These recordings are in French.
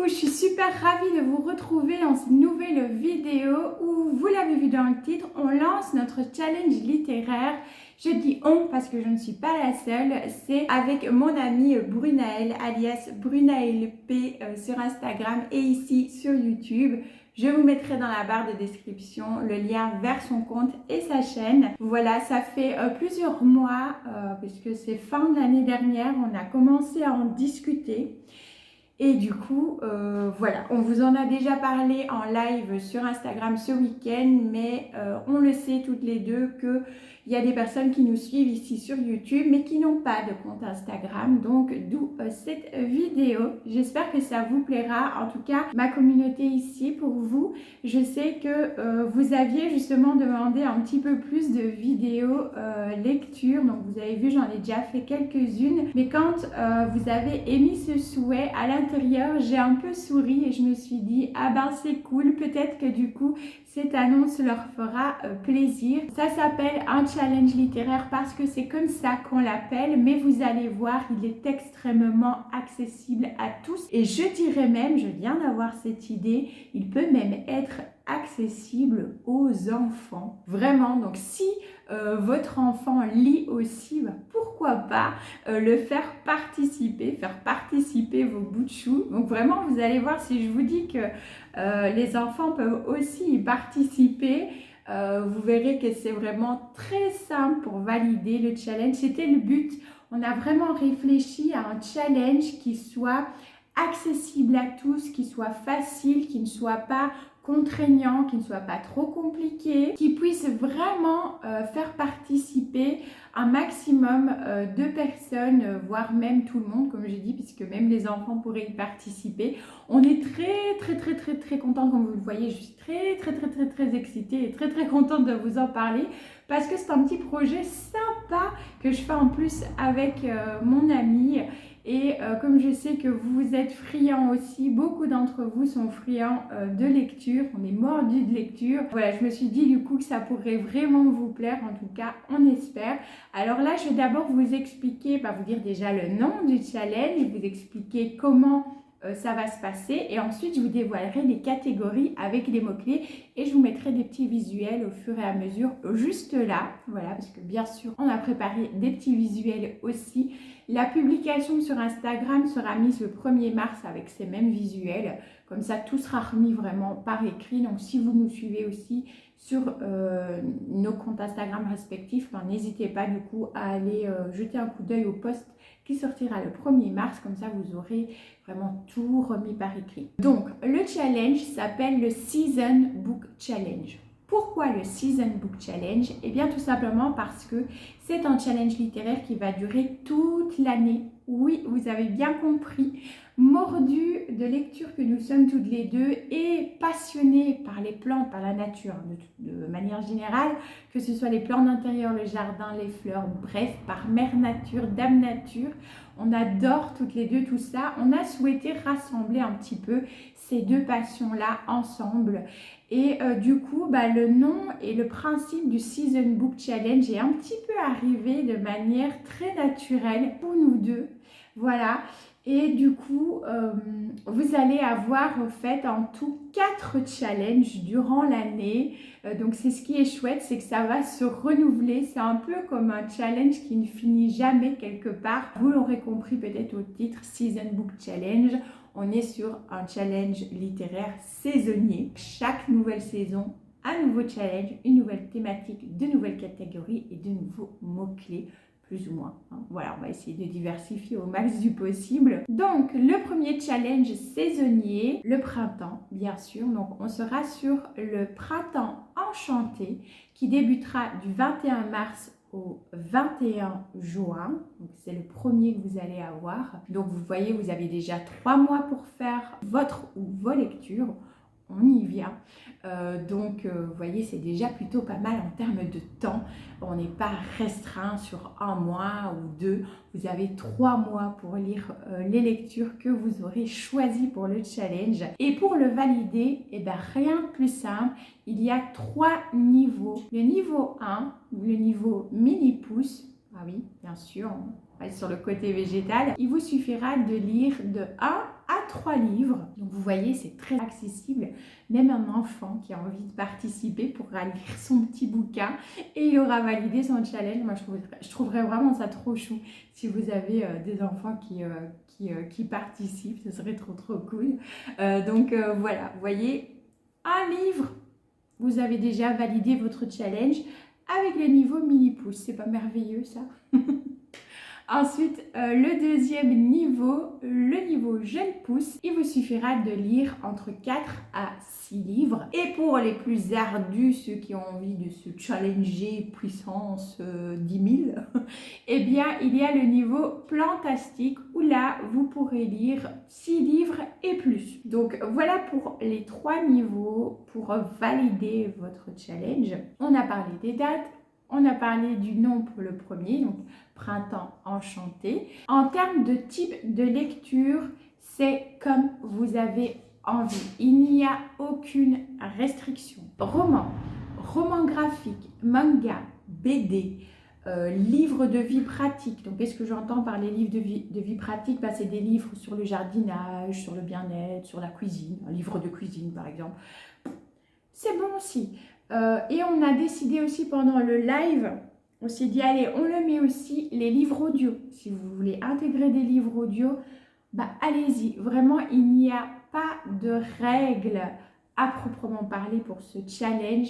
coup, je suis super ravie de vous retrouver dans cette nouvelle vidéo où, vous l'avez vu dans le titre, on lance notre challenge littéraire. Je dis on parce que je ne suis pas la seule, c'est avec mon amie Brunaël, alias Brunaël P sur Instagram et ici sur YouTube. Je vous mettrai dans la barre de description le lien vers son compte et sa chaîne. Voilà, ça fait plusieurs mois, puisque c'est fin de l'année dernière, on a commencé à en discuter. Et du coup, voilà, on vous en a déjà parlé en live sur Instagram ce week-end, mais on le sait toutes les deux qu'il y a des personnes qui nous suivent ici sur YouTube, mais qui n'ont pas de compte Instagram, donc d'où cette vidéo. J'espère que ça vous plaira, en tout cas, ma communauté ici pour vous. Je sais que vous aviez justement demandé un petit peu plus de vidéos lecture, donc vous avez vu, j'en ai déjà fait quelques-unes, mais quand vous avez émis ce souhait à l'intérieur, j'ai un peu souri et je me suis dit ah ben c'est cool, peut-être que du coup cette annonce leur fera plaisir. Ça s'appelle un challenge littéraire parce que c'est comme ça qu'on l'appelle, mais vous allez voir, il est extrêmement accessible à tous et je dirais même, je viens d'avoir cette idée, il peut même être accessible aux enfants. Vraiment, donc si votre enfant lit aussi, bah, pourquoi pas le faire participer vos bouts de chou. Donc vraiment, vous allez voir, si je vous dis que les enfants peuvent aussi y participer, vous verrez que c'est vraiment très simple pour valider le challenge. C'était le but. On a vraiment réfléchi à un challenge qui soit accessible à tous, qui soit facile, qui ne soit pas contraignant, qui ne soit pas trop compliqué, qui puisse vraiment faire participer un maximum de personnes, voire même tout le monde, comme j'ai dit, puisque même les enfants pourraient y participer. On est très contente, comme vous le voyez, je suis très excitée et très contente de vous en parler, parce que c'est un petit projet sympa que je fais en plus avec mon amie. Et comme je sais que vous êtes friands aussi, beaucoup d'entre vous sont friands de lecture, on est mordus de lecture. Voilà, je me suis dit du coup que ça pourrait vraiment vous plaire, en tout cas on espère. Alors là, je vais d'abord vous expliquer, vous dire déjà le nom du challenge, vous expliquer comment ça va se passer et ensuite je vous dévoilerai les catégories avec les mots-clés et je vous mettrai des petits visuels au fur et à mesure juste là, voilà, parce que bien sûr on a préparé des petits visuels aussi. La publication sur Instagram sera mise le 1er mars avec ces mêmes visuels, comme ça tout sera remis vraiment par écrit. Donc si vous nous suivez aussi sur nos comptes Instagram respectifs, n'hésitez pas du coup à aller jeter un coup d'œil au post qui sortira le 1er mars, comme ça vous aurez vraiment tout remis par écrit. Donc le challenge s'appelle le Season Book Challenge. Pourquoi le Season Book Challenge? Eh bien tout simplement parce que c'est un challenge littéraire qui va durer toute l'année. Oui, vous avez bien compris, mordus de lecture que nous sommes toutes les deux et passionnés par les plantes, par la nature de manière générale, que ce soit les plantes d'intérieur, le jardin, les fleurs, bref, par mère nature, dame nature. On adore toutes les deux tout ça. On a souhaité rassembler un petit peu ces deux passions-là ensemble. Et du coup, le nom et le principe du Season Book Challenge est un petit peu arrivé de manière très naturelle pour nous deux. Voilà. Et du coup, vous allez avoir en fait en tout 4 challenges durant l'année. Donc c'est ce qui est chouette, c'est que ça va se renouveler. C'est un peu comme un challenge qui ne finit jamais quelque part. Vous l'aurez compris peut-être au titre Season Book Challenge. On est sur un challenge littéraire saisonnier. Chaque nouvelle saison, un nouveau challenge, une nouvelle thématique, de nouvelles catégories et de nouveaux mots-clés. Plus ou moins. Voilà, on va essayer de diversifier au max du possible. Donc, le premier challenge saisonnier, le printemps, bien sûr. Donc, on sera sur le printemps enchanté qui débutera du 21 mars au 21 juin. Donc, c'est le premier que vous allez avoir. Donc, vous voyez, vous avez déjà 3 mois pour faire votre ou vos lectures. On y vient. Vous voyez, c'est déjà plutôt pas mal en termes de temps. On n'est pas restreint sur 1 mois ou 2. Vous avez 3 mois pour lire les lectures que vous aurez choisies pour le challenge. Et pour le valider, rien de plus simple. Il y a 3 niveaux. Le niveau 1, le niveau mini-pouce. Ah oui, bien sûr, on va sur le côté végétal. Il vous suffira de lire de 1 à 23 livres. Donc vous voyez, c'est très accessible. Même un enfant qui a envie de participer pourra lire son petit bouquin et il aura validé son challenge. Moi, je trouverais vraiment ça trop chou si vous avez des enfants qui participent. Ce serait trop cool. Donc voilà, vous voyez, un livre, vous avez déjà validé votre challenge avec le niveau mini-pouce. C'est pas merveilleux ça? Ensuite, le deuxième niveau, le niveau jeune pouce, il vous suffira de lire entre 4 à 6 livres. Et pour les plus ardus, ceux qui ont envie de se challenger puissance 10 000, eh bien, il y a le niveau plantastique où là, vous pourrez lire 6 livres et plus. Donc, voilà pour les 3 niveaux pour valider votre challenge. On a parlé des dates. On a parlé du nom pour le premier, donc Printemps Enchanté. En termes de type de lecture, c'est comme vous avez envie. Il n'y a aucune restriction. Roman, roman graphique, manga, BD, livres de vie pratique. Donc, qu'est-ce que j'entends par les livres de vie pratique? C'est des livres sur le jardinage, sur le bien-être, sur la cuisine. Un livre de cuisine, par exemple. C'est bon aussi. Et on a décidé aussi pendant le live, on s'est dit, allez, on le met aussi, les livres audio. Si vous voulez intégrer des livres audio, allez-y. Vraiment, il n'y a pas de règles à proprement parler pour ce challenge.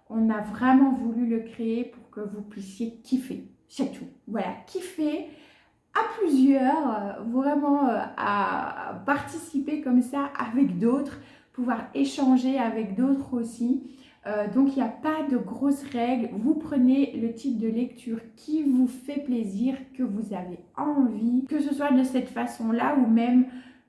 On a vraiment voulu le créer pour que vous puissiez kiffer. C'est tout. Voilà, kiffer à plusieurs, vraiment à participer comme ça avec d'autres, pouvoir échanger avec d'autres aussi. Donc il n'y a pas de grosses règles, vous prenez le type de lecture qui vous fait plaisir, que vous avez envie, que ce soit de cette façon-là ou même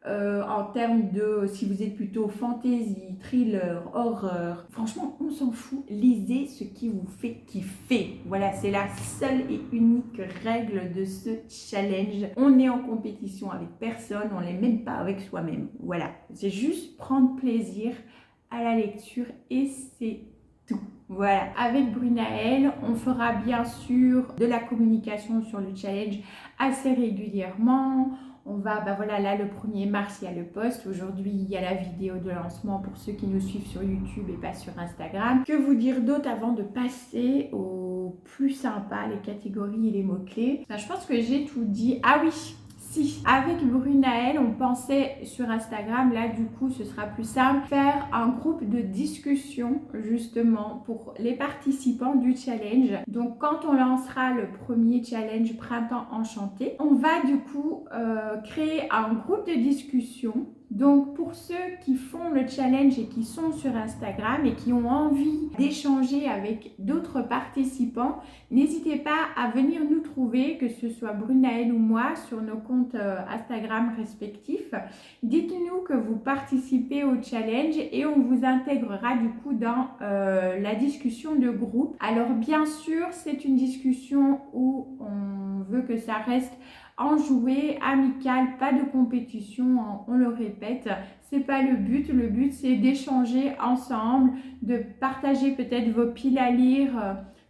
en termes de si vous êtes plutôt fantasy, thriller, horreur. Franchement, on s'en fout, lisez ce qui vous fait kiffer. Voilà, c'est la seule et unique règle de ce challenge. On est en compétition avec personne, on n'est même pas avec soi-même. Voilà, c'est juste prendre plaisir à la lecture et c'est tout. Voilà, avec Brunaël, on fera bien sûr de la communication sur le challenge assez régulièrement. On va, voilà, là le 1er mars, il y a le post. Aujourd'hui, il y a la vidéo de lancement pour ceux qui nous suivent sur YouTube et pas sur Instagram. Que vous dire d'autre avant de passer au plus sympa, les catégories et les mots-clés? Je pense que j'ai tout dit. Ah oui! Si, avec Brunaël, on pensait sur Instagram, là du coup ce sera plus simple, faire un groupe de discussion justement pour les participants du challenge. Donc quand on lancera le premier challenge Printemps Enchanté, on va du coup créer un groupe de discussion. Donc pour ceux qui font le challenge et qui sont sur Instagram et qui ont envie d'échanger avec d'autres participants, n'hésitez pas à venir nous trouver, que ce soit Brunaël ou moi, sur nos comptes Instagram respectifs. Dites-nous que vous participez au challenge et on vous intégrera du coup dans la discussion de groupe. Alors bien sûr, c'est une discussion où on veut que ça reste enjoué, amical, pas de compétition, on le répète, c'est pas le but. Le but c'est d'échanger ensemble, de partager peut-être vos piles à lire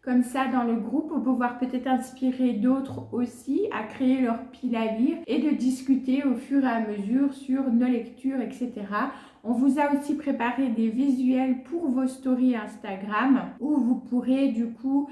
comme ça dans le groupe pour pouvoir peut-être inspirer d'autres aussi à créer leur pile à lire et de discuter au fur et à mesure sur nos lectures, etc. On vous a aussi préparé des visuels pour vos stories Instagram où vous pourrez du coup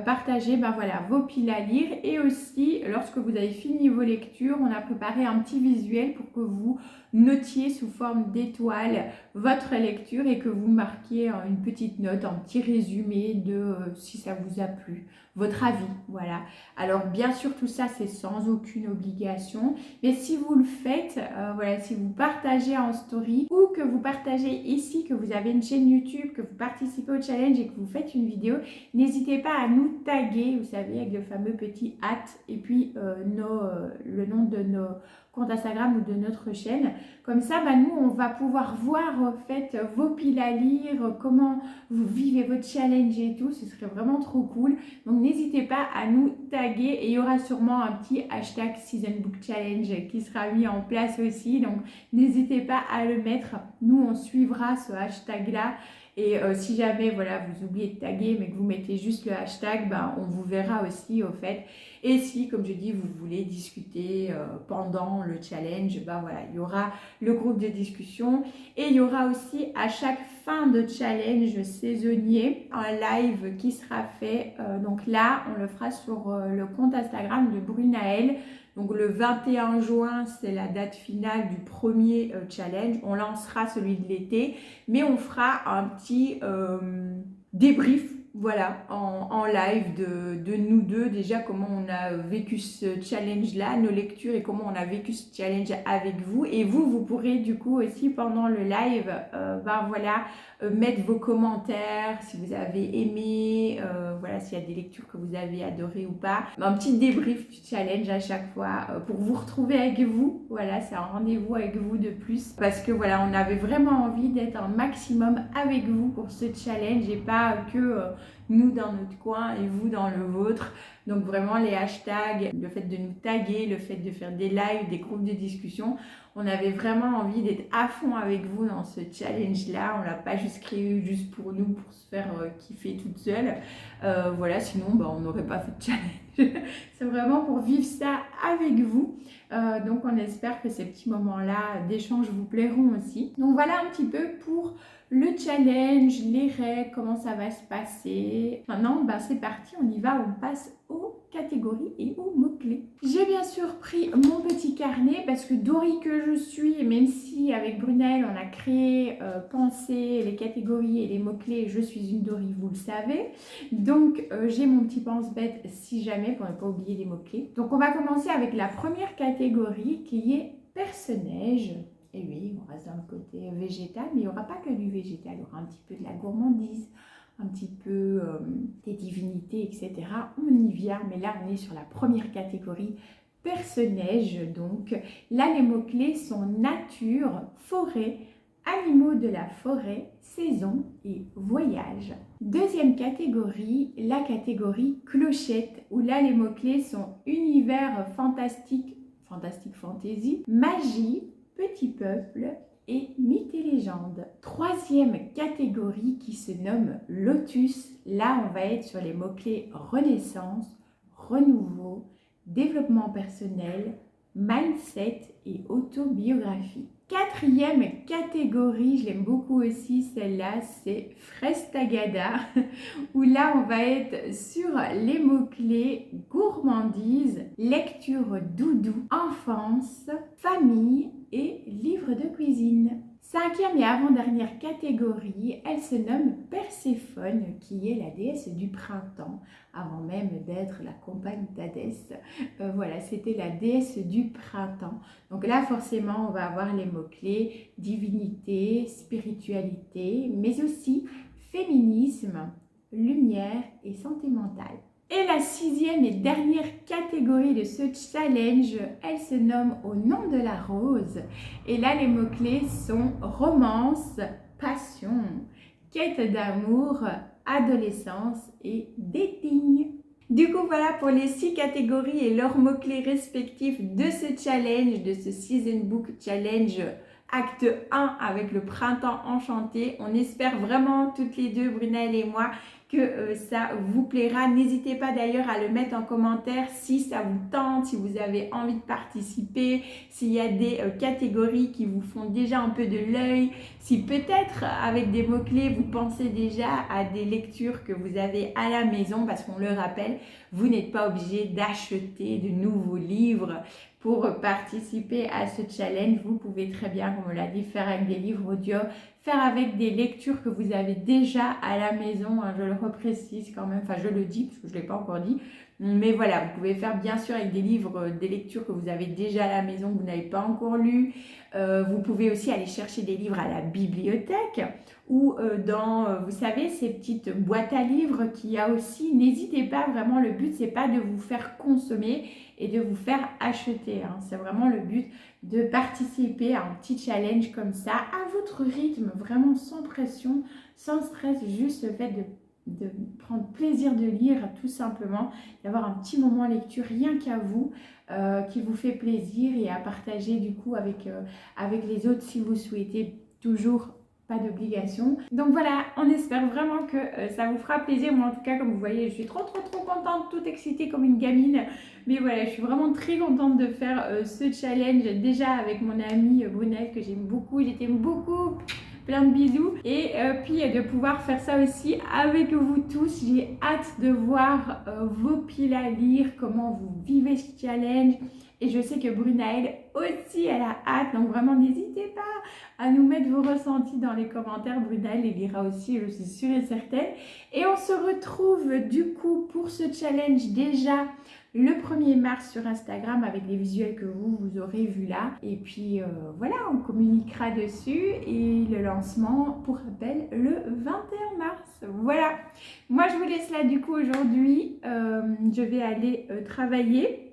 partager voilà, vos piles à lire, et aussi lorsque vous avez fini vos lectures, on a préparé un petit visuel pour que vous notiez sous forme d'étoile votre lecture et que vous marquiez une petite note, un petit résumé de si ça vous a plu, votre avis, voilà. Alors bien sûr tout ça c'est sans aucune obligation, mais si vous le faites, voilà, si vous partagez en story ou que vous partagez ici, que vous avez une chaîne YouTube, que vous participez au challenge et que vous faites une vidéo, n'hésitez pas à nous taguer, vous savez, avec le fameux petit @ et puis le nom de nos comptes Instagram ou de notre chaîne. Comme ça, nous, on va pouvoir voir en fait vos piles à lire, comment vous vivez votre challenge et tout. Ce serait vraiment trop cool. Donc, n'hésitez pas à nous taguer et il y aura sûrement un petit hashtag Season Book Challenge qui sera mis en place aussi. Donc, n'hésitez pas à le mettre. Nous, on suivra ce hashtag-là Et si jamais voilà, vous oubliez de taguer mais que vous mettez juste le hashtag, ben, on vous verra aussi au fait. Et si, comme je dis, vous voulez discuter pendant le challenge, ben voilà, il y aura le groupe de discussion et il y aura aussi à chaque fin de challenge saisonnier un live qui sera fait. Donc là, on le fera sur le compte Instagram de Brunaël. Donc le 21 juin, c'est la date finale du premier challenge. On lancera celui de l'été, mais on fera un petit débrief, voilà, en live de nous deux, déjà comment on a vécu ce challenge-là, nos lectures et comment on a vécu ce challenge avec vous. Et vous pourrez du coup aussi pendant le live, ben voilà, mettre vos commentaires, si vous avez aimé, voilà, s'il y a des lectures que vous avez adorées ou pas. Un petit débrief du challenge à chaque fois pour vous retrouver avec vous. Voilà, c'est un rendez-vous avec vous de plus parce que voilà, on avait vraiment envie d'être un maximum avec vous pour ce challenge et pas que nous dans notre coin et vous dans le vôtre. Donc vraiment les hashtags, le fait de nous taguer, le fait de faire des lives, des groupes de discussion, on avait vraiment envie d'être à fond avec vous dans ce challenge-là. On l'a pas juste créé juste pour nous, pour se faire kiffer toute seule. Voilà, sinon on n'aurait pas fait de challenge. C'est vraiment pour vivre ça avec vous. Donc on espère que ces petits moments-là d'échange vous plairont aussi. Donc voilà un petit peu pour le challenge, les règles, comment ça va se passer. Maintenant, c'est parti, on y va, on passe aux catégories et aux mots-clés. J'ai bien sûr pris mon petit carnet parce que Dory que je suis, même si avec Brunel on a créé, pensé les catégories et les mots-clés, je suis une Dory, vous le savez. Donc j'ai mon petit pense-bête si jamais pour ne pas oublier les mots-clés. Donc on va commencer avec la première catégorie qui est personnage. Et oui, on reste dans le côté végétal, mais il n'y aura pas que du végétal, il y aura un petit peu de la gourmandise, un petit peu des divinités, etc. On y vient, mais là on est sur la première catégorie, personnage. Donc là les mots-clés sont nature, forêt, animaux de la forêt, saison et voyage. Deuxième catégorie, la catégorie clochette, où là les mots-clés sont univers fantastique, fantastique fantasy, magie, petit peuple et mythes et légendes. Troisième catégorie qui se nomme lotus. Là, on va être sur les mots-clés renaissance, renouveau, développement personnel, mindset et autobiographie. Quatrième catégorie, je l'aime beaucoup aussi, celle-là, c'est Frestagada, où là, on va être sur les mots-clés gourmandise, lecture doudou, enfance, famille et livre de cuisine. Cinquième et avant-dernière catégorie, elle se nomme Perséphone, qui est la déesse du printemps, avant même d'être la compagne d'Hadès. Voilà, c'était la déesse du printemps. Donc là, forcément, on va avoir les mots-clés divinité, spiritualité, mais aussi féminisme, lumière et santé mentale. Et la sixième et dernière catégorie de ce challenge, elle se nomme Au nom de la rose. Et là, les mots-clés sont romance, passion, quête d'amour, adolescence et dating. Du coup, voilà pour les 6 catégories et leurs mots-clés respectifs de ce challenge, de ce Season Book Challenge Acte 1 avec le printemps enchanté. On espère vraiment toutes les deux, Brunel et moi, que ça vous plaira. N'hésitez pas d'ailleurs à le mettre en commentaire si ça vous tente, si vous avez envie de participer, s'il y a des catégories qui vous font déjà un peu de l'œil, si peut-être avec des mots-clés vous pensez déjà à des lectures que vous avez à la maison, parce qu'on le rappelle, vous n'êtes pas obligé d'acheter de nouveaux livres pour participer à ce challenge. Vous pouvez très bien, comme on l'a dit, faire avec des livres audio, faire avec des lectures que vous avez déjà à la maison, je le reprécise quand même, enfin je le dis parce que je ne l'ai pas encore dit, mais voilà, vous pouvez faire bien sûr avec des livres, des lectures que vous avez déjà à la maison, que vous n'avez pas encore lues. Vous pouvez aussi aller chercher des livres à la bibliothèque ou dans, vous savez, ces petites boîtes à livres qu'il y a aussi. N'hésitez pas, vraiment, le but, c'est pas de vous faire consommer et de vous faire acheter. C'est vraiment le but de participer à un petit challenge comme ça, à votre rythme, vraiment sans pression, sans stress, juste le fait de prendre plaisir de lire tout simplement, d'avoir un petit moment lecture rien qu'à vous, qui vous fait plaisir et à partager du coup avec les autres si vous souhaitez toujours pas d'obligation. Donc voilà, on espère vraiment que ça vous fera plaisir. Moi en tout cas, comme vous voyez, je suis trop contente, toute excitée comme une gamine. Mais voilà, je suis vraiment très contente de faire ce challenge déjà avec mon amie Brunel que j'aime beaucoup. Je t'aime beaucoup. Plein de bisous. Et puis de pouvoir faire ça aussi avec vous tous. J'ai hâte de voir vos piles à lire, comment vous vivez ce challenge. Et je sais que Brunaël aussi, elle a hâte. Donc vraiment, n'hésitez pas à nous mettre vos ressentis dans les commentaires. Brunaël les lira aussi, je suis sûre et certaine. Et on se retrouve du coup pour ce challenge déjà le 1er mars sur Instagram avec les visuels que vous aurez vus là. Et puis voilà, on communiquera dessus. Et le lancement, pour rappel, le 21 mars. Voilà. Moi, je vous laisse là du coup aujourd'hui. Je vais aller travailler.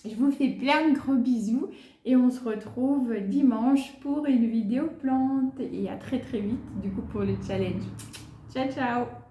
Je vous fais plein de gros bisous et on se retrouve dimanche pour une vidéo plante et à très vite du coup pour le challenge. Ciao ciao.